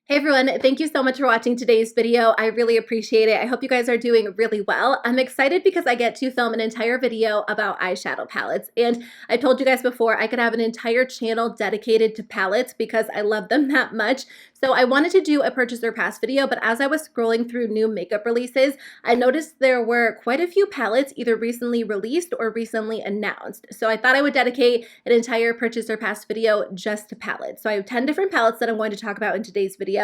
Hey everyone, thank you so much for watching today's video. I really appreciate it. I hope you guys are doing really well. I'm excited because I get to film an entire video about eyeshadow palettes. And I told you guys before I could have an entire channel dedicated to palettes because I love them that much. So I wanted to do a purchase or pass video, but as I was scrolling through new makeup releases, I noticed there were quite a few palettes either recently released or recently announced. So I thought I would dedicate an entire purchase or pass video just to palettes. So I have 10 different palettes that I'm going to talk about in today's video.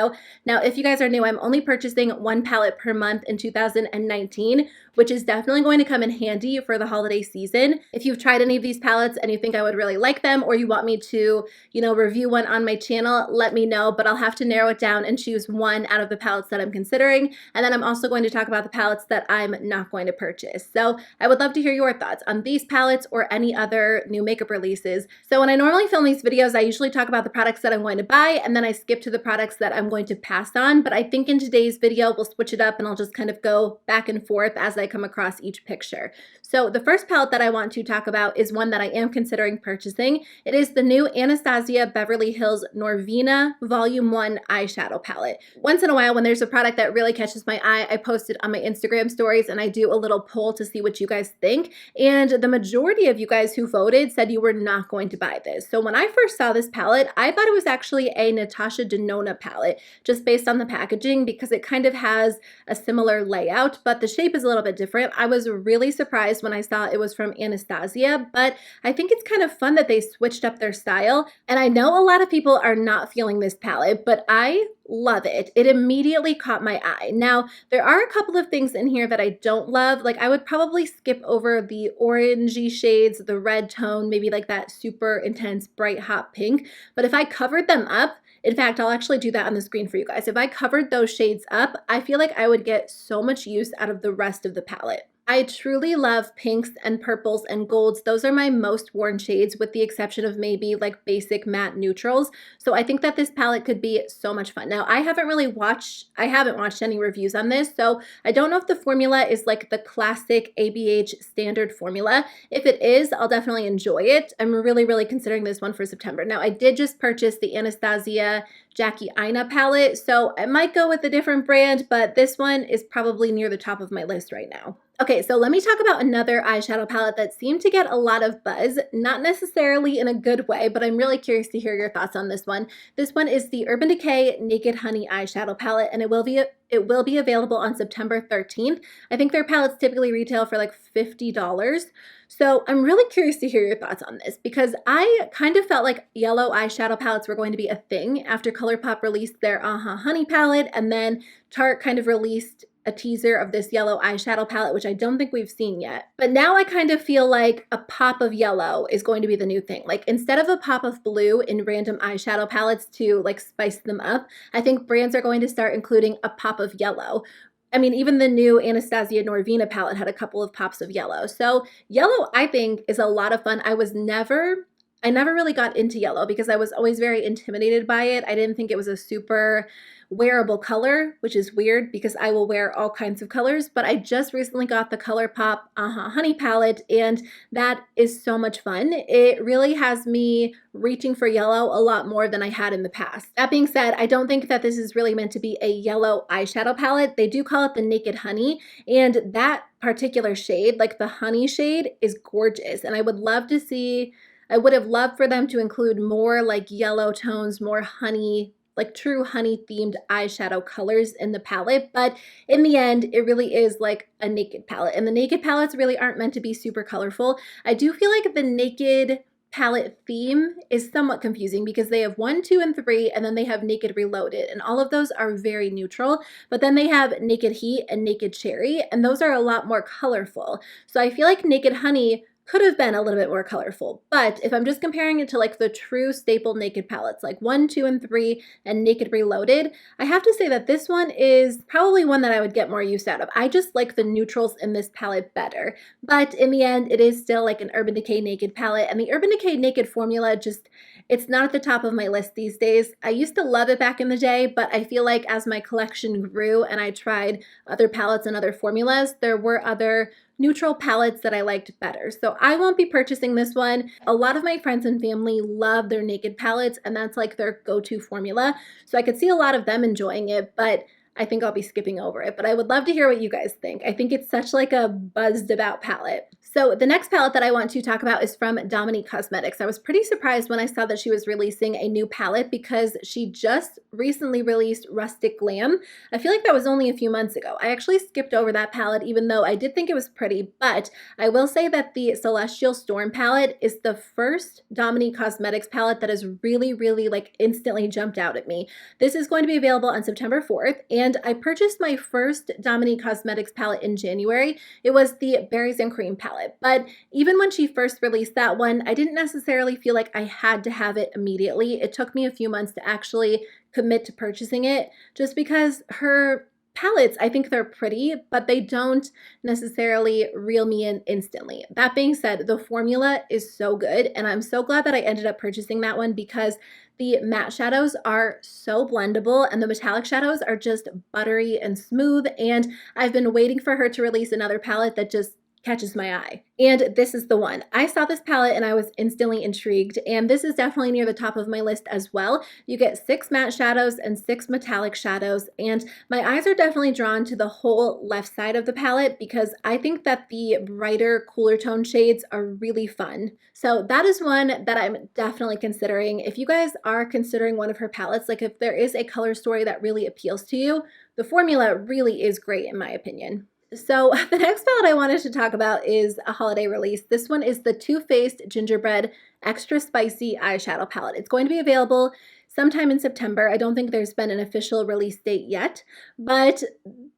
Now, if you guys are new, I'm only purchasing one palette per month in 2019, which is definitely going to come in handy for the holiday season. If you've tried any of these palettes and you think I would really like them, or you want me to, review one on my channel, let me know, but I'll have to narrow it down and choose one out of the palettes that I'm considering. And then I'm also going to talk about the palettes that I'm not going to purchase. So I would love to hear your thoughts on these palettes or any other new makeup releases. So when I normally film these videos, I usually talk about the products that I'm going to buy, and then I skip to the products that I'm going to pass on. But I think in today's video, we'll switch it up and I'll just kind of go back and forth as I come across each picture. So the first palette that I want to talk about is one that I am considering purchasing. It is the new Anastasia Beverly Hills Norvina Volume 1 eyeshadow palette. Once in a while, when there's a product that really catches my eye, I post it on my Instagram stories and I do a little poll to see what you guys think. And the majority of you guys who voted said you were not going to buy this. So when I first saw this palette, I thought it was actually a Natasha Denona palette, just based on the packaging, because it kind of has a similar layout, but the shape is a little bit different. I was really surprised when I saw it was from Anastasia, but I think it's kind of fun that they switched up their style. And I know a lot of people are not feeling this palette, but I love it. It immediately caught my eye. Now, there are a couple of things in here that I don't love. Like, I would probably skip over the orangey shades, the red tone, maybe like that super intense bright hot pink. But if I covered them up, in fact, I'll actually do that on the screen for you guys. If I covered those shades up, I feel like I would get so much use out of the rest of the palette. I truly love pinks and purples and golds. Those are my most worn shades, with the exception of maybe like basic matte neutrals. So I think that this palette could be so much fun. Now, I haven't watched any reviews on this, so I don't know if the formula is like the classic ABH standard formula. If it is, I'll definitely enjoy it. I'm really considering this one for September. Now, I did just purchase the Anastasia Jackie Aina palette, so I might go with a different brand, but this one is probably near the top of my list right now. Okay, so let me talk about another eyeshadow palette that seemed to get a lot of buzz, not necessarily in a good way, but I'm really curious to hear your thoughts on this one. This one is the Urban Decay Naked Honey eyeshadow palette, and it will be available on September 13th. I think their palettes typically retail for like $50. So I'm really curious to hear your thoughts on this, because I kind of felt like yellow eyeshadow palettes were going to be a thing after ColourPop released their Honey palette, and then Tarte kind of released a teaser of this yellow eyeshadow palette, which I don't think we've seen yet. But now I kind of feel like a pop of yellow is going to be the new thing. Like, instead of a pop of blue in random eyeshadow palettes to like spice them up, I think brands are going to start including a pop of yellow. I mean, even the new Anastasia Norvina palette had a couple of pops of yellow. So yellow, I think, is a lot of fun. I never really got into yellow because I was always very intimidated by it. I didn't think it was a super wearable color, which is weird because I will wear all kinds of colors, but I just recently got the ColourPop Honey palette, and that is so much fun. It really has me reaching for yellow a lot more than I had in the past. That being said, I don't think that this is really meant to be a yellow eyeshadow palette. They do call it the Naked Honey, and that particular shade, like the honey shade, is gorgeous, and I would have loved for them to include more like yellow tones, more honey, like true honey themed eyeshadow colors in the palette. But in the end, it really is like a naked palette, and the naked palettes really aren't meant to be super colorful. I do feel like the naked palette theme is somewhat confusing because they have 1, 2, and 3, and then they have Naked Reloaded, and all of those are very neutral. But then they have Naked Heat and Naked Cherry, and those are a lot more colorful. So I feel like Naked Honey could have been a little bit more colorful. But if I'm just comparing it to like the true staple naked palettes, like 1, 2, and 3 and Naked Reloaded, I have to say that this one is probably one that I would get more use out of. I just like the neutrals in this palette better. But in the end, it is still like an Urban Decay Naked palette, and the Urban Decay Naked formula it's not at the top of my list these days. I used to love it back in the day, but I feel like as my collection grew and I tried other palettes and other formulas, there were other neutral palettes that I liked better. So I won't be purchasing this one. A lot of my friends and family love their Naked palettes, and that's like their go-to formula. So I could see a lot of them enjoying it, but I think I'll be skipping over it. But I would love to hear what you guys think. I think it's such like a buzzed about palette. So the next palette that I want to talk about is from Dominique Cosmetics. I was pretty surprised when I saw that she was releasing a new palette because she just recently released Rustic Glam. I feel like that was only a few months ago. I actually skipped over that palette even though I did think it was pretty, but I will say that the Celestial Storm palette is the first Dominique Cosmetics palette that has really like instantly jumped out at me. This is going to be available on September 4th, and I purchased my first Dominique Cosmetics palette in January. It was the Berries and Cream palette. But even when she first released that one, I didn't necessarily feel like I had to have it immediately. It took me a few months to actually commit to purchasing it just because her palettes, I think they're pretty, but they don't necessarily reel me in instantly. That being said, the formula is so good, and I'm so glad that I ended up purchasing that one because the matte shadows are so blendable and the metallic shadows are just buttery and smooth, and I've been waiting for her to release another palette that just catches my eye. And this is the one. I saw this palette and I was instantly intrigued, and this is definitely near the top of my list as well. You get 6 matte shadows and 6 metallic shadows, and my eyes are definitely drawn to the whole left side of the palette because I think that the brighter, cooler tone shades are really fun. So that is one that I'm definitely considering. If you guys are considering one of her palettes, like if there is a color story that really appeals to you, the formula really is great in my opinion. So the next palette I wanted to talk about is a holiday release. This one is the Too Faced Gingerbread Extra Spicy Eyeshadow Palette. It's going to be available sometime in September. I don't think there's been an official release date yet, but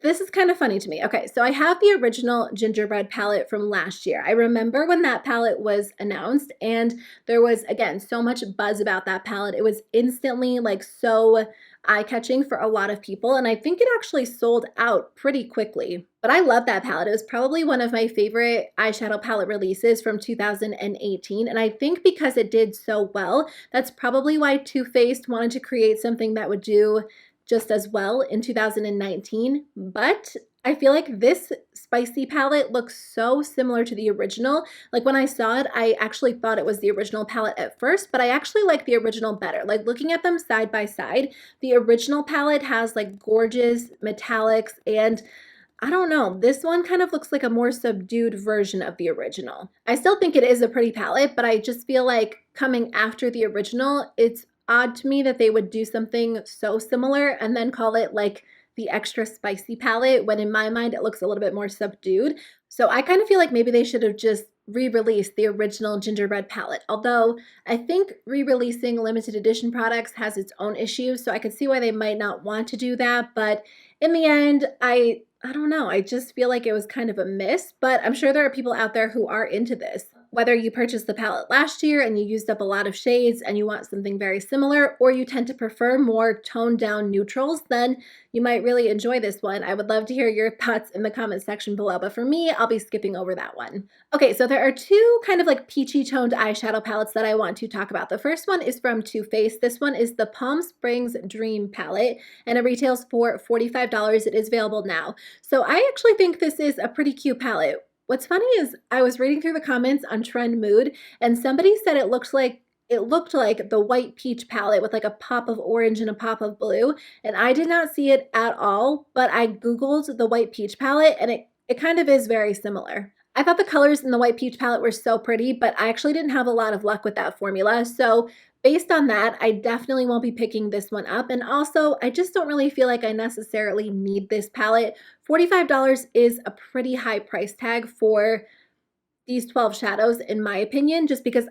this is kind of funny to me. Okay, so I have the original Gingerbread palette from last year. I remember when that palette was announced, and there was, again, so much buzz about that palette. It was instantly like so eye-catching for a lot of people, and I think it actually sold out pretty quickly. But I love that palette. It was probably one of my favorite eyeshadow palette releases from 2018, and I think because it did so well, that's probably why Too Faced wanted to create something that would do just as well in 2019. But I feel like this spicy palette looks so similar to the original. Like when I saw it, I actually thought it was the original palette at first, but I actually like the original better. Like looking at them side by side, the original palette has like gorgeous metallics, and I don't know, this one kind of looks like a more subdued version of the original. I still think it is a pretty palette, but I just feel like coming after the original, it's odd to me that they would do something so similar and then call it like the extra spicy palette, when in my mind it looks a little bit more subdued. So I kind of feel like maybe they should have just re-released the original Gingerbread palette, although I think re-releasing limited edition products has its own issues, so I could see why they might not want to do that. But in the end, I don't know, I just feel like it was kind of a miss, but I'm sure there are people out there who are into this. Whether you purchased the palette last year and you used up a lot of shades and you want something very similar, or you tend to prefer more toned down neutrals, then you might really enjoy this one. I would love to hear your thoughts in the comment section below, but for me, I'll be skipping over that one. Okay, so there are two kind of like peachy toned eyeshadow palettes that I want to talk about. The first one is from Too Faced. This one is the Palm Springs Dream palette, and it retails for $45. It is available now. So I actually think this is a pretty cute palette. What's funny is I was reading through the comments on Trend Mood, and somebody said it looked like the white peach palette with like a pop of orange and a pop of blue, and I did not see it at all, but I googled the white peach palette and it kind of is very similar. I thought the colors in the white peach palette were so pretty, but I actually didn't have a lot of luck with that formula. So based on that, I definitely won't be picking this one up. And also, I just don't really feel like I necessarily need this palette. $45 is a pretty high price tag for these 12 shadows, in my opinion, just because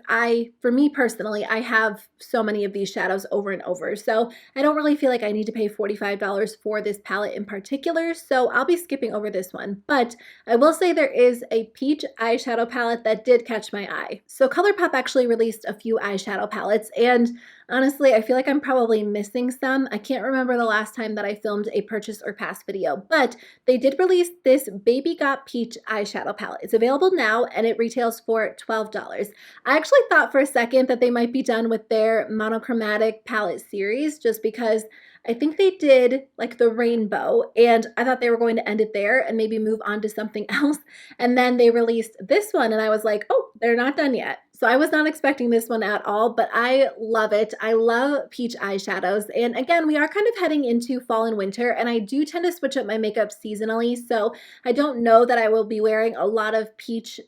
for me personally, I have so many of these shadows over and over. So I don't really feel like I need to pay $45 for this palette in particular. So I'll be skipping over this one. But I will say there is a peach eyeshadow palette that did catch my eye. So ColourPop actually released a few eyeshadow palettes, and honestly, I feel like I'm probably missing some. I can't remember the last time that I filmed a purchase or pass video, but they did release this Baby Got Peach eyeshadow palette. It's available now and it retails for $12. I actually thought for a second that they might be done with their monochromatic palette series, just because I think they did like the rainbow, and I thought they were going to end it there and maybe move on to something else. And then they released this one, and I was like, oh, they're not done yet. So I was not expecting this one at all, but I love it. I love peach eyeshadows. And again, we are kind of heading into fall and winter, and I do tend to switch up my makeup seasonally. So I don't know that I will be wearing a lot of peach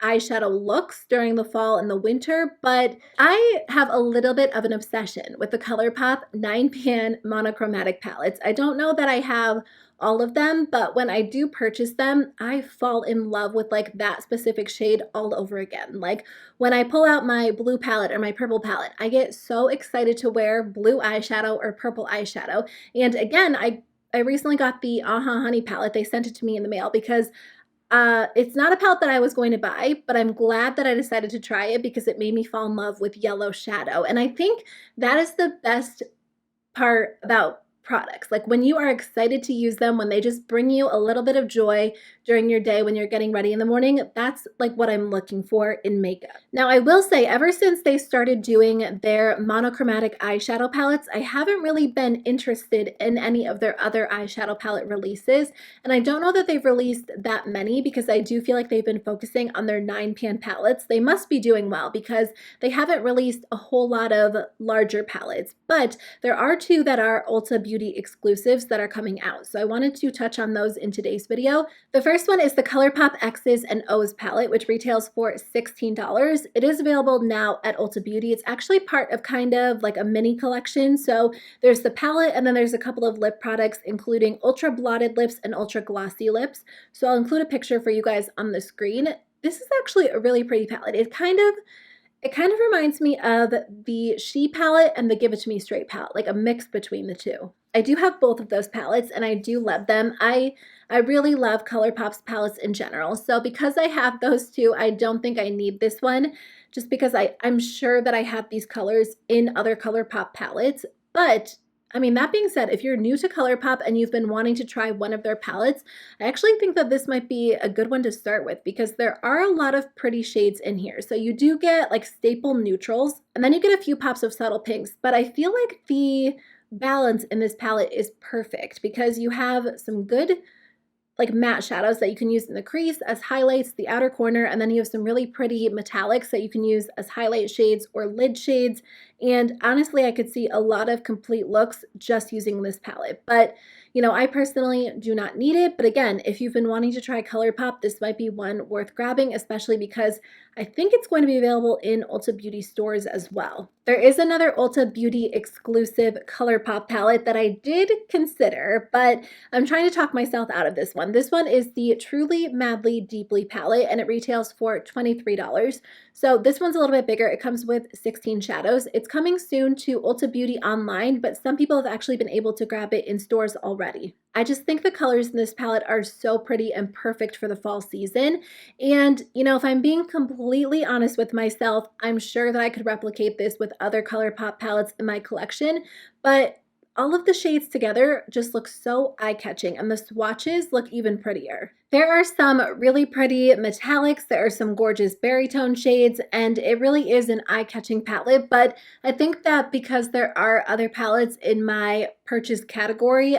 eyeshadow looks during the fall and the winter, but I have a little bit of an obsession with the ColourPop 9-pan monochromatic palettes. I don't know that I have all of them, but when I do purchase them, I fall in love with like that specific shade all over again. Like when I pull out my blue palette or my purple palette, I get so excited to wear blue eyeshadow or purple eyeshadow. And again, I recently got the Aha Honey palette. They sent it to me in the mail because it's not a palette that I was going to buy, but I'm glad that I decided to try it because it made me fall in love with yellow shadow. And I think that is the best part about products. Like when you are excited to use them, when they just bring you a little bit of joy during your day when you're getting ready in the morning, that's like what I'm looking for in makeup. Now, I will say ever since they started doing their monochromatic eyeshadow palettes, I haven't really been interested in any of their other eyeshadow palette releases. And I don't know that they've released that many because I do feel like they've been focusing on their 9-pan palettes. They must be doing well because they haven't released a whole lot of larger palettes, but there are two that are Ulta Beauty exclusives that are coming out. So I wanted to touch on those in today's video. The first one is the ColourPop Exes and O's palette, which retails for $16. It is available now at Ulta Beauty. It's actually part of kind of like a mini collection. So there's the palette and then there's a couple of lip products, including ultra blotted lips and ultra glossy lips. So I'll include a picture for you guys on the screen. This is actually a really pretty palette. It kind of reminds me of the She palette and the Give It To Me Straight palette, like a mix between the two. I do have both of those palettes and I do love them. I really love ColourPop's palettes in general. So because I have those two, I don't think I need this one just because I'm sure that I have these colors in other ColourPop palettes. But I mean, that being said, if you're new to ColourPop and you've been wanting to try one of their palettes, I actually think that this might be a good one to start with because there are a lot of pretty shades in here. So you do get like staple neutrals and then you get a few pops of subtle pinks, but I feel like the balance in this palette is perfect because you have some good like matte shadows that you can use in the crease as highlights, the outer corner, and then you have some really pretty metallics that you can use as highlight shades or lid shades. And honestly, I could see a lot of complete looks just using this palette. But you know, I personally do not need it. But again, if you've been wanting to try ColourPop, this might be one worth grabbing, especially because I think it's going to be available in Ulta Beauty stores as well. There is another Ulta Beauty exclusive ColourPop palette that I did consider, but I'm trying to talk myself out of this one. This one is the Truly Madly Deeply palette, and it retails for $23. So this one's a little bit bigger. It comes with 16 shadows. It's coming soon to Ulta Beauty online, but some people have actually been able to grab it in stores already. I just think the colors in this palette are so pretty and perfect for the fall season. And, you know, if I'm being completely honest with myself, I'm sure that I could replicate this with other ColourPop palettes in my collection, but all of the shades together just look so eye-catching and the swatches look even prettier. There are some really pretty metallics, there are some gorgeous berry tone shades, and it really is an eye-catching palette, but I think that because there are other palettes in my purchase category,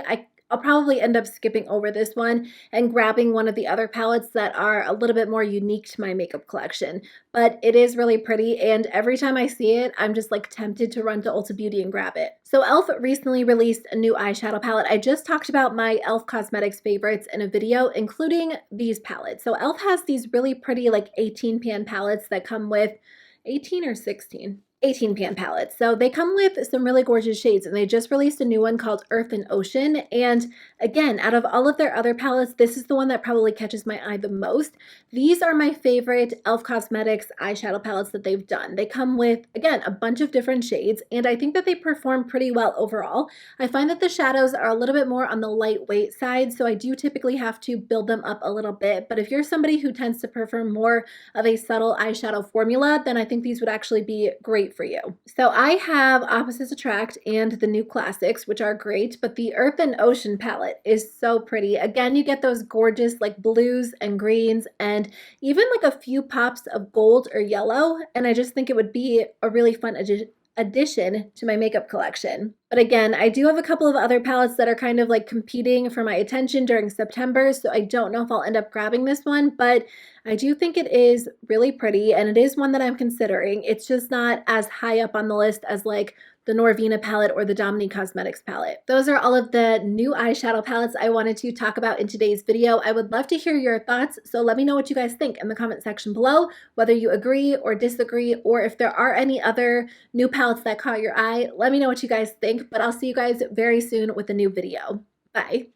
I'll probably end up skipping over this one and grabbing one of the other palettes that are a little bit more unique to my makeup collection. But it is really pretty, and every time I see it, I'm just like tempted to run to Ulta Beauty and grab it. So e.l.f. recently released a new eyeshadow palette. I just talked about my e.l.f. Cosmetics favorites in a video, including these palettes. So e.l.f. has these really pretty like 18-pan palettes that come with 18 or 16? 18-pan palettes. So they come with some really gorgeous shades, and they just released a new one called Earth and Ocean. And again, out of all of their other palettes, this is the one that probably catches my eye the most. These are my favorite e.l.f. Cosmetics eyeshadow palettes that they've done. They come with, again, a bunch of different shades, and I think that they perform pretty well overall. I find that the shadows are a little bit more on the lightweight side, so I do typically have to build them up a little bit. But if you're somebody who tends to prefer more of a subtle eyeshadow formula, then I think these would actually be great for you. So I have Opposites Attract and the New Classics, which are great, but the Earth and Ocean palette is so pretty. Again, you get those gorgeous like blues and greens and even like a few pops of gold or yellow, and I just think it would be a really fun addition to my makeup collection. But again, I do have a couple of other palettes that are kind of like competing for my attention during September, so I don't know if I'll end up grabbing this one, but I do think it is really pretty and it is one that I'm considering. It's just not as high up on the list as like the Norvina palette or the Dominique Cosmetics palette. Those are all of the new eyeshadow palettes I wanted to talk about in today's video. I would love to hear your thoughts, so let me know what you guys think in the comment section below, whether you agree or disagree, or if there are any other new palettes that caught your eye. Let me know what you guys think, but I'll see you guys very soon with a new video. Bye.